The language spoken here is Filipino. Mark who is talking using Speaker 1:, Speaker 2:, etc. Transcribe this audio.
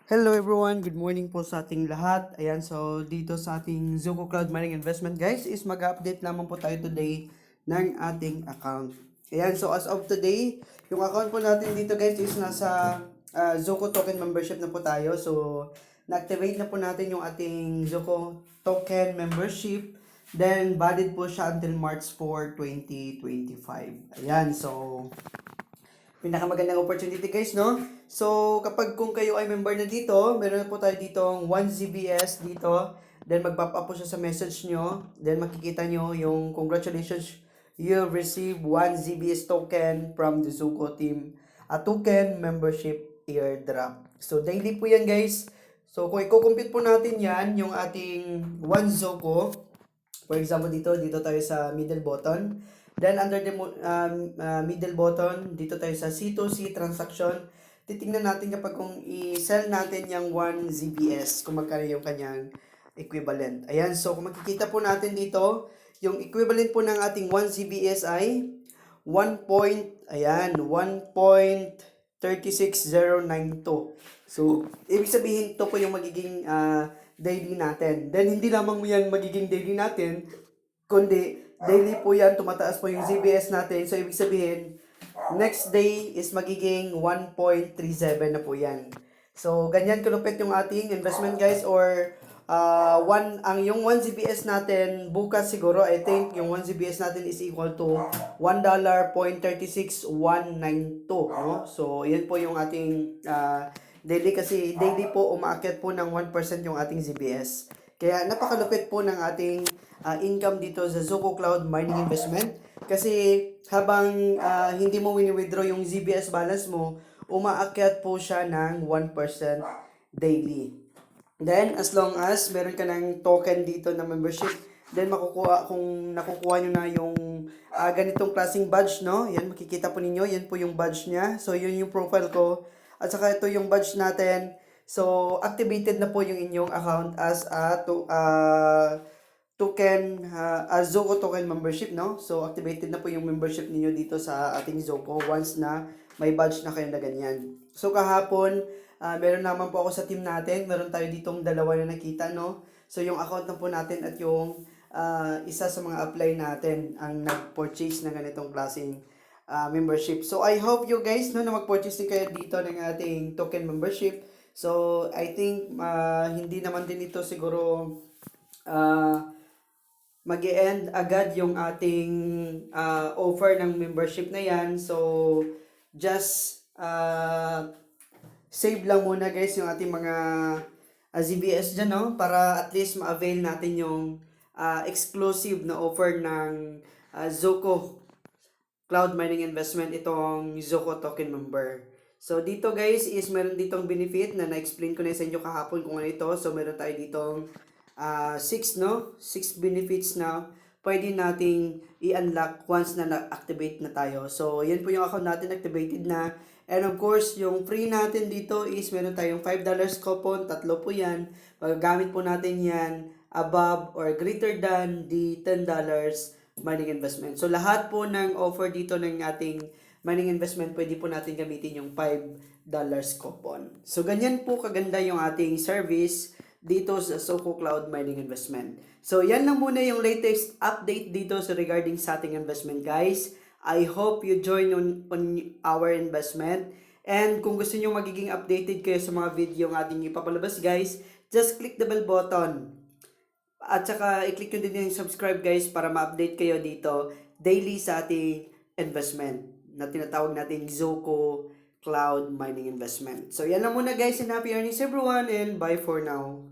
Speaker 1: Hello everyone, good morning po sa ating lahat. Ayan, so dito sa ating Zuko Cloud Mining Investment guys is mag-update naman po tayo today ng ating account. Ayan, so as of today, yung account po natin dito guys is nasa Zuko Token Membership na po tayo. So, na-activate na po natin yung ating Zuko Token Membership. Then, valid po siya until March 4, 2025. Ayan, so pinakamagandang opportunity guys, no? So, kapag kung kayo ay member na dito, meron na po tayo ditong 1 ZBS dito. Then, mag-pop up po siya sa message nyo. Then, makikita nyo yung congratulations, you receive 1 ZBS token from the Zuko team. A token membership airdrop. So, daily po yan guys. So, kung i-compute po natin yan, yung ating 1 Zuko, for example, dito tayo sa middle button. Then, under the middle button, dito tayo sa C2C transaction. Titingnan natin kapag kung i-sell natin yung 1 ZBS, kung magkano yung kanyang equivalent. Ayan, so kung makikita po natin dito, yung equivalent po ng ating 1 ZBS ay 1.36092. So, ibig sabihin, to po yung magiging daily natin. Then, hindi lamang yan magiging daily natin, kundi daily po yan, tumataas po yung ZBS natin. So, ibig sabihin, next day is magiging 1.37 na po yan. So, ganyan kalupit yung ating investment guys, or yung 1 ZBS natin bukas siguro, I think yung 1 ZBS natin is equal to $1.36192, no? So, yan po yung ating daily, kasi daily po umaakyat po ng 1% yung ating ZBS. Kaya napakalupit po ng ating income dito sa Zuko Cloud Mining Investment, kasi habang hindi mo wini-withdraw yung ZBS balance mo, umaakyat po siya ng 1% daily. Then, as long as meron ka ng token dito na membership, then makukuha, kung nakukuha nyo na yung ganitong klaseng badge, no? Yan, makikita po ninyo, yan po yung badge niya. So, yun yung profile ko. At saka ito yung badge natin. So, activated na po yung inyong account as a token, Zoco token membership, no? So, activated na po yung membership niyo dito sa ating Zoco once na may badge na kayo na ganyan. So, kahapon, meron naman po ako sa team natin. Meron tayo ditong dalawa na nakita, no? So, yung account na po natin at yung isa sa mga apply natin ang nag-purchase ng ganitong klaseng membership. So, I hope you guys, no, na mag-purchase din kayo dito ng ating token membership. So, I think hindi naman din ito siguro mag-e-end agad yung ating offer ng membership na yan. So, just save lang muna guys yung ating mga ZBS dyan, no? Para at least ma-avail natin yung exclusive na offer ng Zoco Cloud Mining Investment, itong Zoco Token Member. So, dito guys is meron ditong benefit na na-explain ko na sa inyo kahapon kung ano ito. So, meron tayo ditong 6, no? 6 benefits na pwede nating i-unlock once na na-activate na tayo. So, yan po yung account natin, activated na. And of course, yung free natin dito is meron tayong $5 coupon, tatlo po yan. Magagamit po natin yan above or greater than the $10 mining investment. So, lahat po ng offer dito ng ating mining investment, pwede po natin gamitin yung $5 coupon. So, ganyan po kaganda yung ating service dito sa Zoco Cloud Mining Investment. So, yan lang muna yung latest update dito sa regarding sa ating investment, guys. I hope you join on our investment. And kung gusto nyo magiging updated kayo sa mga video ng ating ipapalabas, guys, just click the bell button. At saka, i-click nyo din yung subscribe, guys, para ma-update kayo dito daily sa ating investment na tinatawag natin Zoco Cloud Mining Investment. So, yan lang muna, guys, and happy earnings everyone, and bye for now.